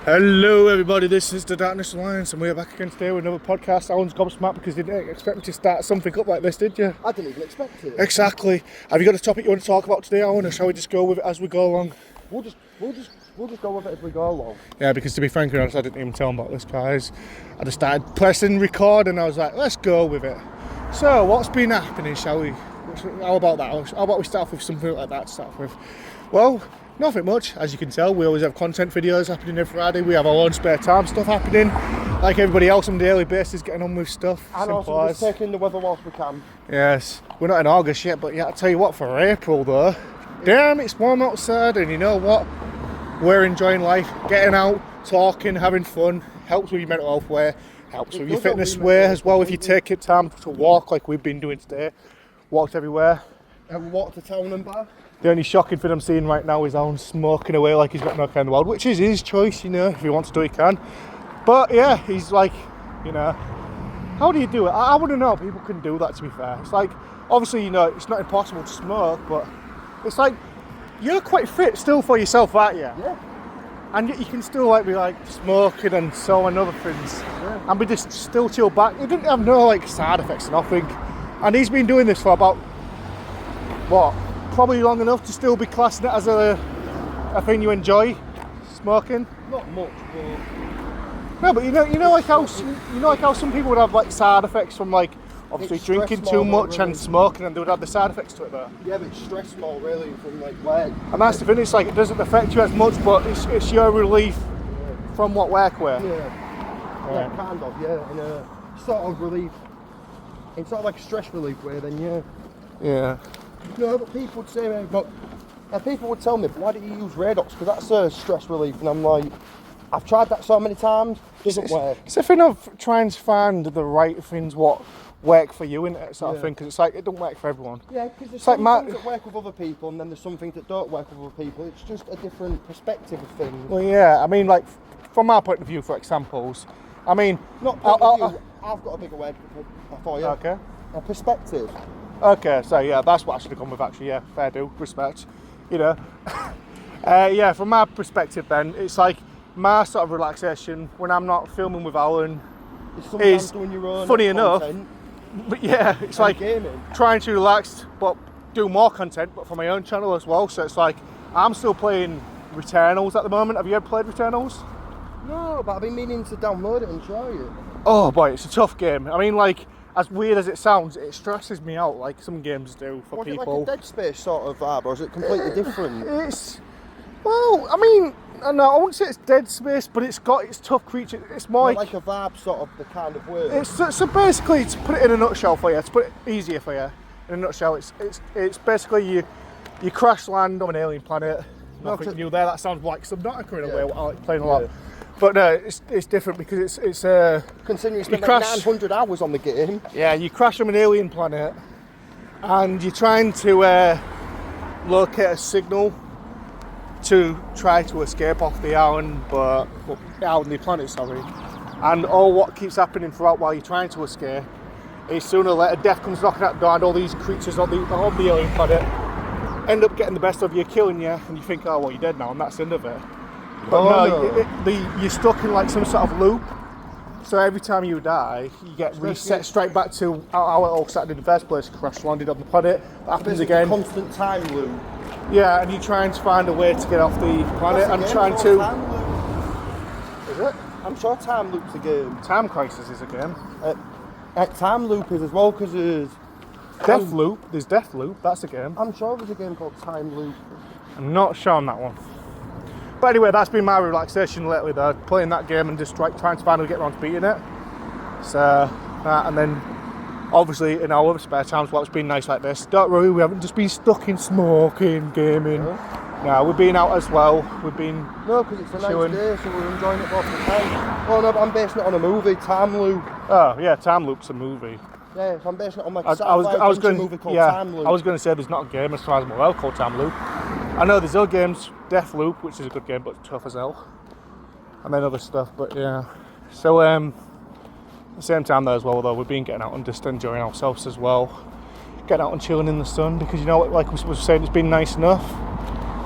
Hello everybody, this is the Darkness Alliance and we're back again today with another podcast. Alan's gobsmacked because you didn't expect me to start something up like this, did you? I didn't even expect it. Exactly. Have you got a topic you want to talk about today, Alan, or shall we just go with it as we go along? We'll just go with it as we go along. Yeah, because to be frank and honest, I didn't even tell them about this, guys. I just started pressing record and I was like, let's go with it. So, what's been happening, shall we? How about that? How about we start off with something like that to start with? Well, nothing much. As you can tell, we always have content videos happening every Friday. We have our own spare time stuff happening. Like everybody else on a daily basis, getting on with stuff. And also just taking the weather whilst we can. Yes. We're not in August yet, but yeah, I'll tell you what, for April though, damn, it's warm outside, and you know what? We're enjoying life, getting out, talking, having fun. Helps with your mental health way, helps with your fitness way as well. If you take your time to walk like we've been doing today, walked everywhere. And we walked to town and back. The only shocking thing I'm seeing right now is Alan smoking away like he's got no care in the world, which is his choice, you know, if he wants to do, he can. But yeah, he's like, you know, how do you do it? I wouldn't know people can do that, to be fair. It's like, obviously, you know, it's not impossible to smoke, but it's like, you're quite fit still for yourself, aren't you? Yeah. And yet you can still like be like smoking and so many other things. Yeah. And be just still chill back. He didn't have no like side effects or nothing. And he's been doing this for about, what? Probably long enough to still be classing it as a thing you enjoy, smoking. Not much, but no, but you know like how some people would have like side effects from like obviously drinking too much and smoking, and they would have the side effects to it though. Yeah, but it's stressful really from like work. And that's the thing. It's like it doesn't affect you as much, but it's your relief from what work were. Yeah. Right. Yeah, kind of. Yeah, in a sort of relief. In sort of like a stress relief way, then yeah. Yeah. No, but people would say, but people would tell me, why don't you use Radox? Because that's a stress relief. And I'm like, I've tried that so many times, it doesn't work. It's a thing of trying to find the right things, what work for you, in it sort of thing, because it's like, it don't work for everyone. Yeah, because there's some things that work with other people, and then there's some things that don't work with other people. It's just a different perspective of things. Well, yeah, I mean, like, from our point of view, for examples, I mean... Not point of view, I've got a bigger word for you. Okay. A perspective. Okay, so yeah, that's what I should have gone with actually, yeah, fair do, respect, you know. Yeah, from my perspective then, it's like my sort of relaxation when I'm not filming with Alan is, doing your own funny content, enough, but yeah, it's like gaming. Trying to relax, but do more content, but for my own channel as well, so it's like, I'm still playing Returnals at the moment. Have you ever played Returnals? No, but I've been meaning to download it and try it. Oh boy, it's a tough game. I mean, like, as weird as it sounds, it stresses me out like some games do for people. Was it like a Dead Space sort of vibe, or is it completely different? It's, well, I mean, no, I wouldn't say it's Dead Space, but it's got its tough creatures. It's more like a vibe sort of the kind of word. It's so basically, to put it in a nutshell for you, to put it easier for you, in a nutshell, it's basically you crash land on an alien planet. Nothing new there. That sounds like Subnautica in a way. I like playing a lot. But no, it's different because it's considering you spent like 900 hours on the game. Yeah, you crash on an alien planet, and you're trying to locate a signal to try to escape off the island, the planet, sorry. And all what keeps happening throughout while you're trying to escape is sooner or later death comes knocking at the door, and all these creatures on the alien planet end up getting the best of you, killing you, and you think, oh well, you're dead now, and that's the end of it. But you're stuck in like some sort of loop. So every time you die, you get reset straight back to how it all started in the first place. Crash landed on the planet. That happens again. A constant time loop. Yeah, and you're trying to find a way to get off the planet and trying to. Is it? I'm sure Time Loop's a game. Time Crisis is a game. Time Loop is as well, because there's Deathloop. There's Deathloop. That's a game. I'm sure there's a game called Time Loop. I'm not sure on that one. But anyway, that's been my relaxation lately though, playing that game and just trying to finally get around to beating it. So, and then obviously in our other spare times, while it's been nice like this, don't worry, we haven't just been stuck in smoking, gaming. No, we've been out as well, we've been because it's a nice day, so we're enjoying it both the time. Oh no, but I'm basing it on a movie, Time Loop. Oh yeah, Time Loop's a movie. Yeah, so I'm basing it on like I was going movie called Time Loop. I was going to say there's not a game as far as I'm aware called Time Loop. I know there's other games, Deathloop, which is a good game but tough as hell, and then other stuff. But yeah, so at the same time though as well, we've been getting out and just enjoying ourselves as well, getting out and chilling in the sun, because you know, like we were saying, it's been nice enough.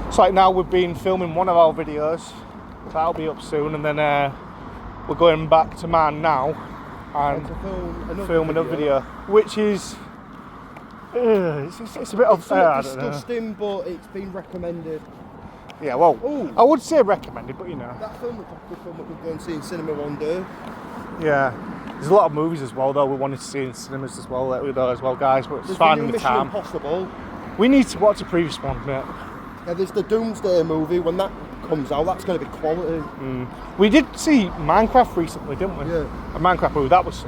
It's like now we've been filming one of our videos So that'll be up soon, and then we're going back to Man now and to film another video, which is it's a bit of I don't know. disgusting, but it's been recommended. Yeah, well, Ooh. I would say recommended, but you know. That film looks like a good film that we'll go and see in cinema one day. Yeah, there's a lot of movies as well, though. We wanted to see in cinemas as well, guys. But it's There's finding the the new Mission time. Impossible. We need to watch the previous one, mate. Yeah, there's the Doomsday movie. When that comes out, that's going to be quality. We did see Minecraft recently, didn't we? Yeah. A Minecraft movie, that was sick.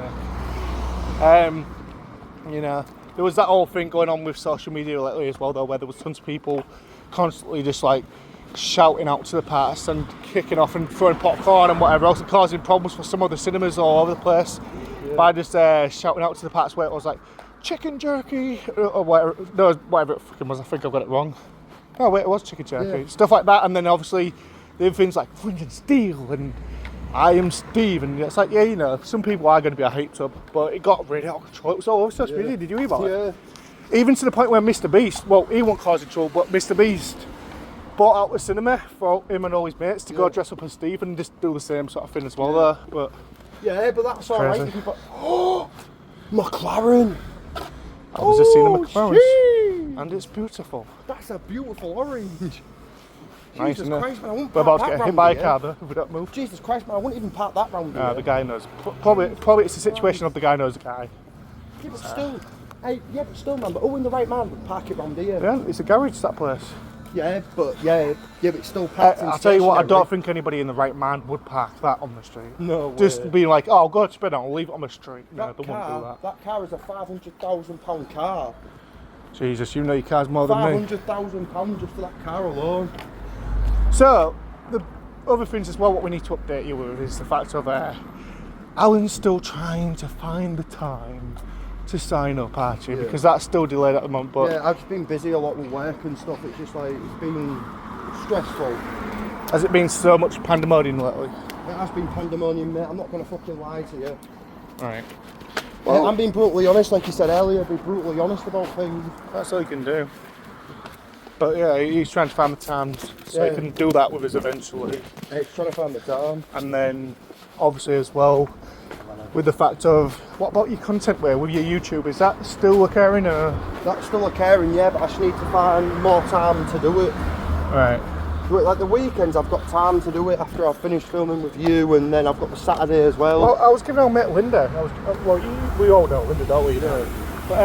You know, there was that whole thing going on with social media lately as well, though, where there was tons of people constantly just like shouting out to the past and kicking off and throwing popcorn and whatever else and causing problems for some of the cinemas all over the place by just shouting out to the past where it was like chicken jerky or whatever. No, whatever it fucking was. I think I got it wrong. Oh wait, it was chicken jerky. Yeah. Stuff like that, and then obviously the other things like Flint Steel and I Am Steve, and it's like, yeah, you know, some people are going to be a hyped up, but it got really out of control. It was all over social media. Did you hear about it? Even to the point where Mr. Beast, well, he won't cause trouble, but Mr. Beast bought out the cinema for him and all his mates to go dress up as Steve and just do the same sort of thing as well there. But but that's all right. Crazy. Oh, McLaren. I was just seeing a McLaren, jeez. and it's beautiful. That's a beautiful orange. Nice, Jesus isn't it? Christ, man, I wouldn't We're park about to that get hit round by a here. car though if we don't move. Jesus Christ, man, I wouldn't even park that round here. The guy knows. Probably it's a situation of the guy knows the guy. Yeah, but still. Hey, yeah, but still, man. But who in the right man would park it round here? Yeah, it's a garage, that place. Yeah, but it's still packed. I'll tell you what, I don't think anybody in the right mind would park that on the street. No way. Just being like, oh, I'll go to spin it, I'll leave it on the street. No, That they wouldn't do that. That car is a £500,000 car. Jesus, you know your car's more than me. £500,000 just for that car alone. So, the other things as well, what we need to update you with is the fact of Alan's still trying to find the time to sign up, Archie, because that's still delayed at the moment. But Yeah, I've just been busy a lot with work and stuff. It's just like, it's been stressful. has it been so much pandemonium lately? It has been pandemonium, mate. I'm not going to fucking lie to you. Right. Well, I'm being brutally honest, like you said earlier, be brutally honest about things. That's all you can do. But yeah, he's trying to find the time so he can do that with us eventually. It's trying to find the time. And then, obviously as well, with the fact of, what about your content with your YouTube? Is that still occurring or? That's still occurring, yeah, but I just need to find more time to do it. Right. Like the weekends, I've got time to do it after I've finished filming with you, and then I've got the Saturday as well. Well, I was giving our mate Linda, we all know Linda, don't we? Yeah. But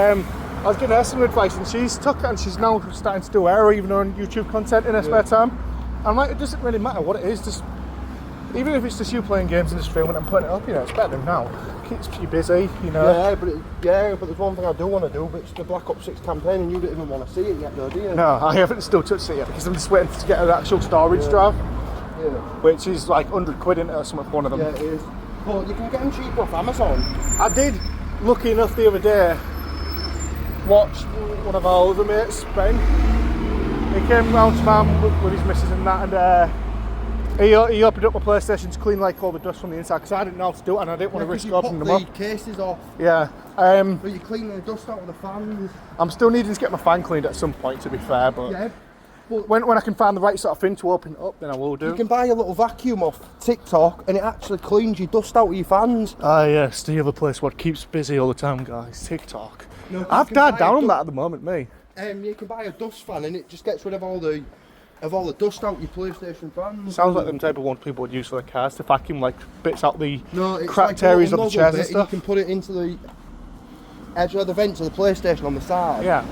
I was giving her some advice and she's took it and she's now starting to do her even on YouTube content in her spare time. I'm like, it doesn't really matter what it is, just even if it's just you playing games and just filming and putting it up, you know, it's better than now. Keeps you busy, you know. Yeah, but there's one thing I do want to do, but it's the Black Ops 6 campaign, and you don't even want to see it yet, though, do you? No, I haven't still touched it yet because I'm just waiting to get an actual storage drive, Yeah. which is like 100 quid in it or something for one of them. Yeah, it is. But you can get them cheap off Amazon. I did, lucky enough the other day, watch one of our other mates, Ben. He came round to mine with his missus and that, and he opened up my PlayStation to clean like all the dust from the inside because I didn't know how to do it and I didn't want to risk opening them up. You pop the cases off, Yeah. but you're cleaning the dust out of the fans. I'm still needing to get my fan cleaned at some point, to be fair, but Yeah. But when I can find the right sort of thing to open it up, then I will do. you can buy a little vacuum off TikTok, and it actually cleans your dust out of your fans. Ah yes, the other place what keeps busy all the time, guys, TikTok. No, you I've can died buy down a on du- that at the moment, me. You can buy a dust fan, and it just gets rid of all the dust out your PlayStation fans. Sounds like them type of ones people would use for their cars to vacuum like bits out the No, it's cracked like a areas of little the chairs nozzle and bit, stuff. you can put it into the edge of the vents of the PlayStation on the side. Yeah.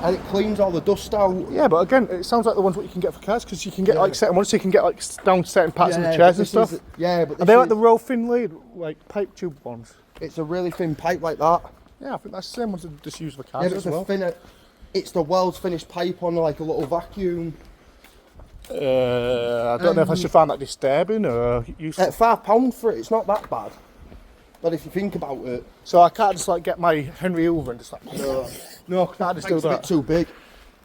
And it cleans all the dust out. Yeah, but again, it sounds like the ones what you can get for cars because you can get like certain ones, so you can get like down certain parts of the but chairs and this stuff. is- yeah, but Are this they like is- the real thin lead, like pipe tube ones? it's a really thin pipe like that. Yeah, I think that's the same ones that just use for Yeah, cars but as it's well. a thinner. It's the world's thinnest pipe on like a little vacuum. I don't know if I should find that disturbing or useful. At £5 for it, it's not that bad. But if you think about it, So I can't just like get my Henry Hoover and just like. no, Can't just do it's a bit that. too big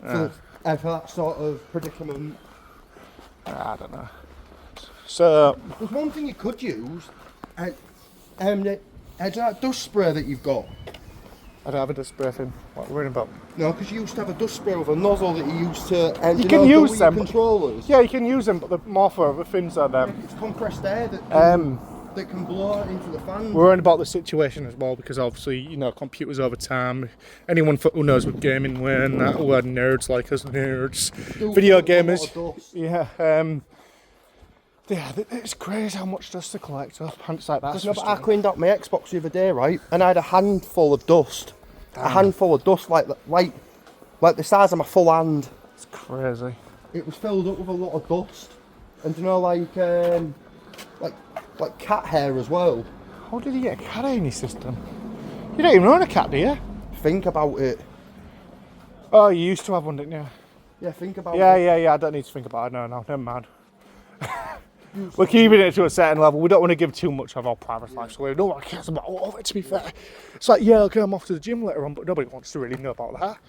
for that sort of predicament. I don't know. So There's one thing you could use, and that dust spray that you've got. I don't have a dust spray thing. What we're in about. No, because you used to have a dust spray with a nozzle that you used to. And You can use them. Controllers. Yeah, you can use them, but the more for other things are them. It's compressed air that can blow into the fan. We're worrying about the situation as well because obviously, you know, computers over time. Anyone who knows what gaming we're and that, we're nerds like us, nerds, video gamers. Yeah, yeah, it's crazy how much dust to collect up. And it's like that. No, but I cleaned out my Xbox the other day, right? And I had a handful of dust. Damn. A handful of dust, like the size of my full hand. It's crazy. It was filled up with a lot of dust, and you know, like cat hair as well. How did you get a cat hair in your system? You don't even own a cat, do you? Think about it. Oh, you used to have one, didn't you? Yeah, think about it. Yeah. I don't need to think about it. No, never mind. We're keeping it to a certain level. We don't want to give too much of our private life, so no one cares about all of it, to be fair. It's like, yeah, okay, I'm off to the gym later on, but nobody wants to really know about that.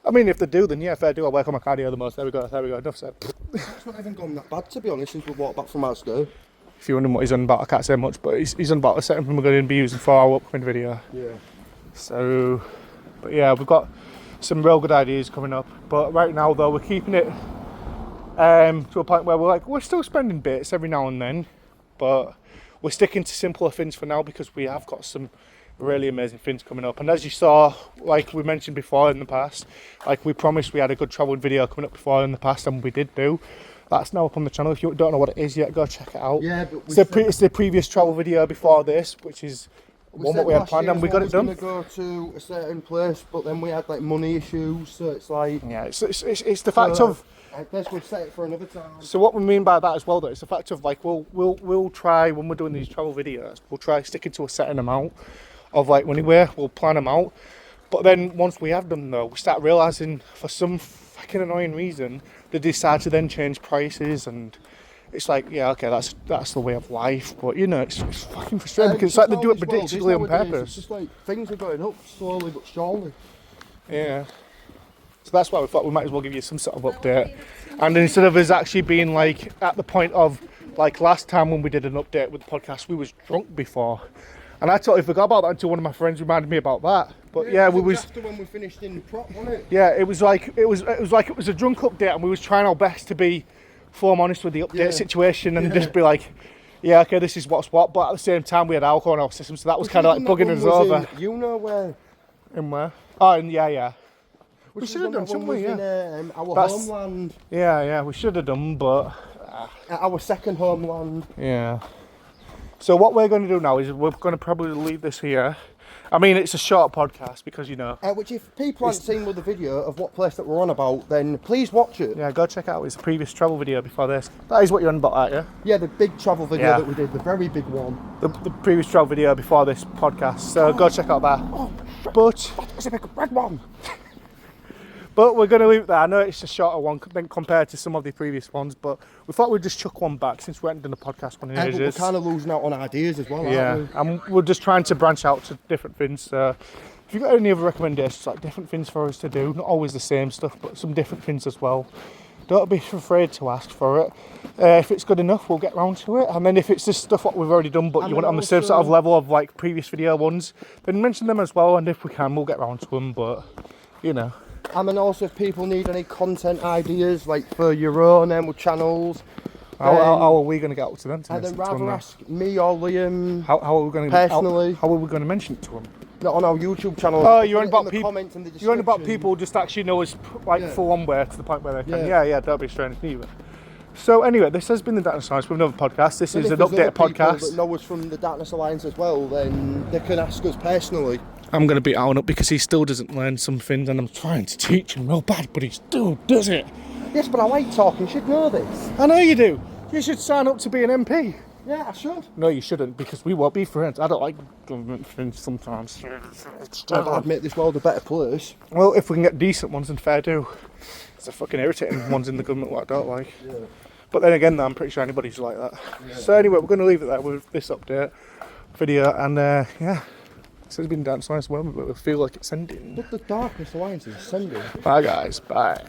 I mean, if they do, then yeah, fair do. I work on my cardio the most. There we go, enough said. It's not even gone that bad, to be honest, since we walked back from Asda. If you're wondering what he's on about, I can't say much, but he's on about a setting we're going to be using for our upcoming video. Yeah. So, but yeah, we've got some real good ideas coming up. But right now, though, we're keeping it to a point where we're still spending bits every now and then, but we're sticking to simpler things for now because we have got some really amazing things coming up. And as you saw, like we mentioned before in the past, like we promised we had a good travel video coming up before in the past, and we did do. That's now up on the channel. If you don't know what it is yet, go check it out. Yeah, but it's the previous travel video before this, which is one that we had planned, and we got it done. We were going to go to a certain place, but then we had like money issues, so it's like... Yeah, it's the fact of... I guess we'll set it for another time. So what we mean by that as well, though, it's the fact of like we'll try when we're doing these travel videos, we'll try sticking to a certain amount of like anywhere. We'll plan them out, but then once we have them, though, we start realizing for some fucking annoying reason they decide to then change prices, and it's like, yeah, okay, that's the way of life, but you know, it's fucking frustrating because it's like they do it predictably on purpose. It's just like things are going up slowly but surely. Yeah. So that's why we thought we might as well give you some sort of update. And instead of us actually being like at the point of like last time when we did an update with the podcast, we was drunk before. And I totally forgot about that until one of my friends reminded me about that. But yeah, we was after when we finished in the prop, wasn't it? Yeah, it was like it was a drunk update, and we was trying our best to be full honest with the update situation and just be like, yeah, okay, this is what's what. But at the same time, we had alcohol in our system, so that was kind of like bugging us over. You know where? In where? Oh, and yeah. We should have done, shouldn't we? Yeah. In, our homeland. Yeah, we should have done, but... our second homeland. Yeah. So what we're going to do now is we're going to probably leave this here. I mean, it's a short podcast because, you know... which if people haven't seen with the video of what place that we're on about, then please watch it. Yeah, go check out his previous travel video before this. That is what you're on about, aren't you? Yeah, the big travel video that we did, the very big one. The previous travel video before this podcast, so go check out that. Oh, but... It's a big red one. But we're going to leave it there. I know it's a shorter one compared to some of the previous ones, but we thought we'd just chuck one back since we hadn't done a podcast one in ages. We're kind of losing out on ideas as well, aren't we? And we're just trying to branch out to different things. So if you've got any other recommendations, like different things for us to do, not always the same stuff, but some different things as well, don't be afraid to ask for it. If it's good enough, we'll get round to it. And then if it's just stuff what we've already done, but you want it on the same sort of level of like previous video ones, then mention them as well. And if we can, we'll get round to them. But, you know. And then also if people need any content ideas, like for your own channels. How are we going to get up to them? And then rather ask me or Liam. How are we going to personally? How are we going to mention it to them? Not on our YouTube channel. Oh, you're on about people. Comments and the you're on about people just actually know us like full on way to the point where they can. Yeah, don't be strange either. So anyway, this has been the Darkness Alliance with another podcast. This is an update podcast. If that know us from the Darkness Alliance as well, then they can ask us personally. I'm going to beat Alan up because he still doesn't learn some things, and I'm trying to teach him real bad, but he still does it. Yes, but I like talking. You should know this. I know you do. You should sign up to be an MP. Yeah, I should. No, you shouldn't, because we won't be friends. I don't like government friends sometimes. I'd make this world a better place. Well, if we can get decent ones and fair do. It's the fucking irritating ones in the government what I don't like. Yeah. But then again, I'm pretty sure anybody's like that. Yeah. So anyway, we're going to leave it there with this update video, and yeah. So it's been Darkness Alliance, but we feel like it's ending. But the Darkness Alliance is ascending. Bye guys, bye.